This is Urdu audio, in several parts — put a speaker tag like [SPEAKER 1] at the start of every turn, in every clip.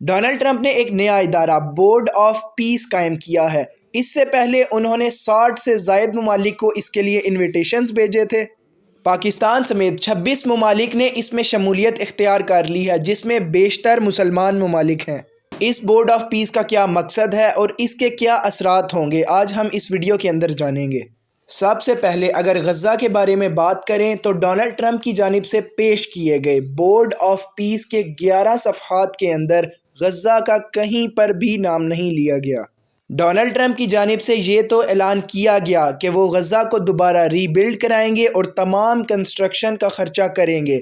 [SPEAKER 1] ڈونلڈ ٹرمپ نے ایک نیا ادارہ بورڈ آف پیس قائم کیا ہے۔ اس سے پہلے انہوں نے 60 سے زائد ممالک کو اس کے لیے انویٹیشنز بھیجے تھے۔ پاکستان سمیت 26 ممالک نے اس میں شمولیت اختیار کر لی ہے، جس میں بیشتر مسلمان ممالک ہیں۔ اس بورڈ آف پیس کا کیا مقصد ہے اور اس کے کیا اثرات ہوں گے، آج ہم اس ویڈیو کے اندر جانیں گے۔ سب سے پہلے اگر غزہ کے بارے میں بات کریں تو ڈونلڈ ٹرمپ کی جانب سے پیش کیے گئے بورڈ آف پیس کے 11 صفحات کے اندر غزہ کا کہیں پر بھی نام نہیں لیا گیا۔ ڈونلڈ ٹرمپ کی جانب سے یہ تو اعلان کیا گیا کہ وہ غزہ کو دوبارہ ری بلڈ کرائیں گے اور تمام کنسٹرکشن کا خرچہ کریں گے۔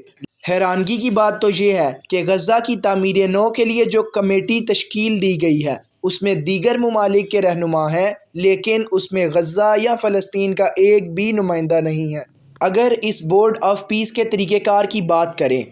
[SPEAKER 1] حیرانگی کی بات تو یہ ہے کہ غزہ کی تعمیر نو کے لیے جو کمیٹی تشکیل دی گئی ہے اس میں دیگر ممالک کے رہنما ہیں، لیکن اس میں غزہ یا فلسطین کا ایک بھی نمائندہ نہیں ہے۔ اگر اس بورڈ آف پیس کے طریقہ کار کی بات کریں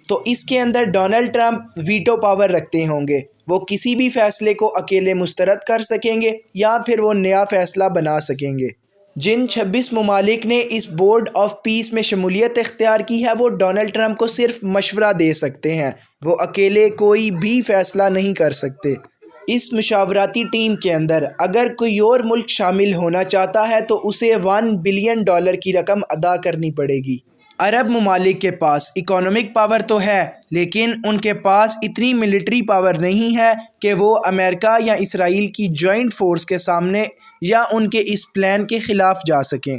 [SPEAKER 1] تو اس کے اندر ڈونلڈ ٹرمپ ویٹو پاور رکھتے ہوں گے۔ وہ کسی بھی فیصلے کو اکیلے مسترد کر سکیں گے یا پھر وہ نیا فیصلہ بنا سکیں گے۔ جن 26 ممالک نے اس بورڈ آف پیس میں شمولیت اختیار کی ہے وہ ڈونلڈ ٹرمپ کو صرف مشورہ دے سکتے ہیں، وہ اکیلے کوئی بھی فیصلہ نہیں کر سکتے۔ اس مشاورتی ٹیم کے اندر اگر کوئی اور ملک شامل ہونا چاہتا ہے تو اسے $1 بلین کی رقم ادا کرنی پڑے گی۔ عرب ممالک کے پاس اکانومک پاور تو ہے، لیکن ان کے پاس اتنی ملٹری پاور نہیں ہے کہ وہ امریکہ یا اسرائیل کی جوائنٹ فورس کے سامنے یا ان کے اس پلان کے خلاف جا سکیں۔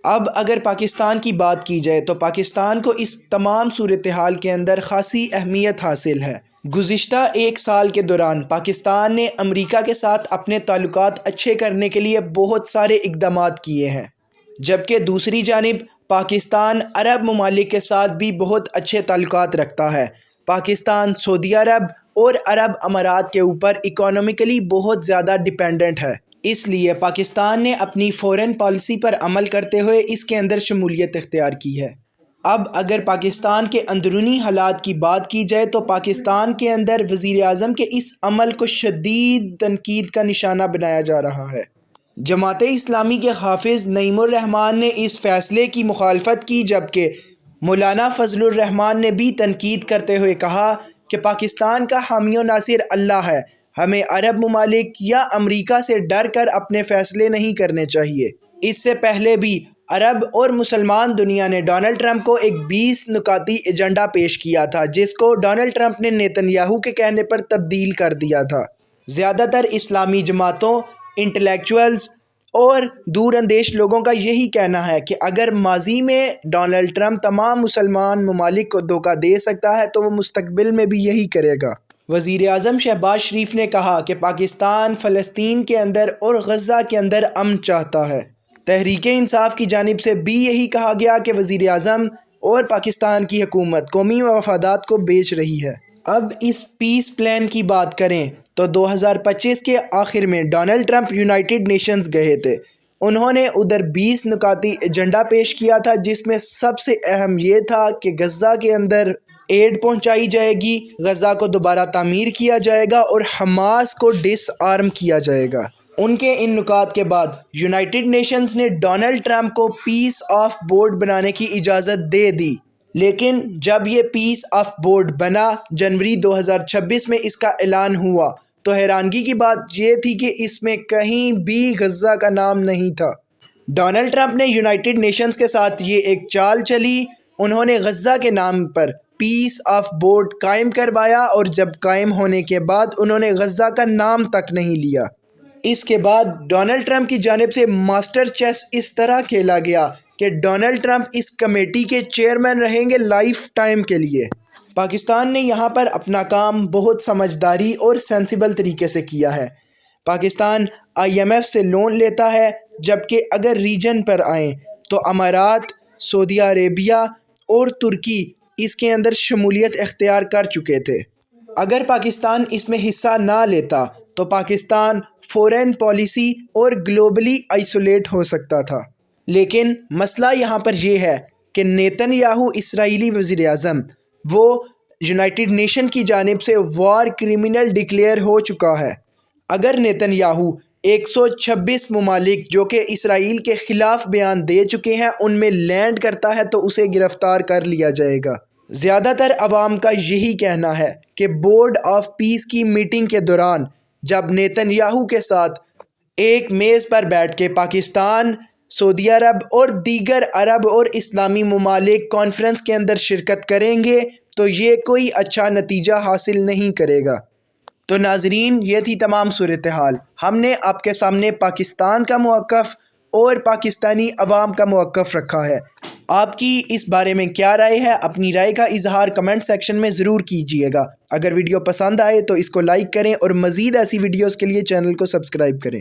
[SPEAKER 1] اب اگر پاکستان کی بات کی جائے تو پاکستان کو اس تمام صورتحال کے اندر خاصی اہمیت حاصل ہے۔ گزشتہ ایک سال کے دوران پاکستان نے امریکہ کے ساتھ اپنے تعلقات اچھے کرنے کے لیے بہت سارے اقدامات کیے ہیں، جبکہ دوسری جانب پاکستان عرب ممالک کے ساتھ بھی بہت اچھے تعلقات رکھتا ہے۔ پاکستان سعودی عرب اور عرب امارات کے اوپر اکانومیکلی بہت زیادہ ڈیپینڈنٹ ہے، اس لیے پاکستان نے اپنی فورن پالیسی پر عمل کرتے ہوئے اس کے اندر شمولیت اختیار کی ہے۔ اب اگر پاکستان کے اندرونی حالات کی بات کی جائے تو پاکستان کے اندر وزیر اعظم کے اس عمل کو شدید تنقید کا نشانہ بنایا جا رہا ہے۔ جماعت اسلامی کے حافظ نعیم الرحمن نے اس فیصلے کی مخالفت کی، جبکہ مولانا فضل الرحمن نے بھی تنقید کرتے ہوئے کہا کہ پاکستان کا حامی و ناصر اللہ ہے، ہمیں عرب ممالک یا امریکہ سے ڈر کر اپنے فیصلے نہیں کرنے چاہیے۔ اس سے پہلے بھی عرب اور مسلمان دنیا نے ڈونلڈ ٹرمپ کو ایک 20 نکاتی ایجنڈا پیش کیا تھا، جس کو ڈونلڈ ٹرمپ نے نیتن یاہو کے کہنے پر تبدیل کر دیا تھا۔ زیادہ تر اسلامی جماعتوں، انٹلیکچوئلز اور دور اندیش لوگوں کا یہی کہنا ہے کہ اگر ماضی میں ڈونلڈ ٹرمپ تمام مسلمان ممالک کو دھوکہ دے سکتا ہے تو وہ مستقبل میں بھی یہی کرے گا۔ وزیر اعظم شہباز شریف نے کہا کہ پاکستان فلسطین کے اندر اور غزہ کے اندر امن چاہتا ہے۔ تحریک انصاف کی جانب سے بھی یہی کہا گیا کہ وزیر اعظم اور پاکستان کی حکومت قومی مفادات کو بیچ رہی ہے۔ اب اس پیس پلان کی بات کریں تو 2025 کے آخر میں ڈونلڈ ٹرمپ یونائٹڈ نیشنز گئے تھے۔ انہوں نے ادھر 20 نکاتی ایجنڈا پیش کیا تھا، جس میں سب سے اہم یہ تھا کہ غزہ کے اندر ایڈ پہنچائی جائے گی، غزہ کو دوبارہ تعمیر کیا جائے گا اور حماس کو ڈس آرم کیا جائے گا۔ ان کے ان نکات کے بعد یونائٹڈ نیشنز نے ڈونلڈ ٹرمپ کو پیس آف بورڈ بنانے کی اجازت دے دی، لیکن جب یہ پیس آف بورڈ بنا جنوری 2026 میں اس کا اعلان ہوا تو حیرانگی کی بات یہ تھی کہ اس میں کہیں بھی غزہ کا نام نہیں تھا۔ ڈونلڈ ٹرمپ نے یونائٹڈ نیشنز کے ساتھ یہ ایک چال چلی، انہوں نے غزہ کے نام پر پیس آف بورڈ قائم کروایا اور جب قائم ہونے کے بعد انہوں نے غزہ کا نام تک نہیں لیا۔ اس کے بعد ڈونلڈ ٹرمپ کی جانب سے ماسٹر چیس اس طرح کھیلا گیا کہ ڈونلڈ ٹرمپ اس کمیٹی کے چیئرمین رہیں گے لائف ٹائم کے لیے۔ پاکستان نے یہاں پر اپنا کام بہت سمجھداری اور سینسیبل طریقے سے کیا ہے۔ پاکستان IMF سے لون لیتا ہے، جبکہ اگر ریجن پر آئیں تو امارات، سعودی عربیہ اور ترکی اس کے اندر شمولیت اختیار کر چکے تھے۔ اگر پاکستان اس میں حصہ نہ لیتا تو پاکستان فورن پالیسی اور گلوبلی آئسولیٹ ہو سکتا تھا۔ لیکن مسئلہ یہاں پر یہ ہے کہ نیتن یاہو اسرائیلی وزیر اعظم وہ یونائٹڈ نیشن کی جانب سے وار کرمنل ڈکلیئر ہو چکا ہے۔ اگر نیتن یاہو 126 ممالک جو کہ اسرائیل کے خلاف بیان دے چکے ہیں ان میں لینڈ کرتا ہے تو اسے گرفتار کر لیا جائے گا۔ زیادہ تر عوام کا یہی کہنا ہے کہ بورڈ آف پیس کی میٹنگ کے دوران جب نیتن یاہو کے ساتھ ایک میز پر بیٹھ کے پاکستان، سعودی عرب اور دیگر عرب اور اسلامی ممالک کانفرنس کے اندر شرکت کریں گے تو یہ کوئی اچھا نتیجہ حاصل نہیں کرے گا۔ تو ناظرین، یہ تھی تمام صورتحال۔ ہم نے آپ کے سامنے پاکستان کا موقف اور پاکستانی عوام کا موقف رکھا ہے۔ آپ کی اس بارے میں کیا رائے ہے؟ اپنی رائے کا اظہار کمنٹ سیکشن میں ضرور کیجیے گا۔ اگر ویڈیو پسند آئے تو اس کو لائک کریں اور مزید ایسی ویڈیوز کے لیے چینل کو سبسکرائب کریں۔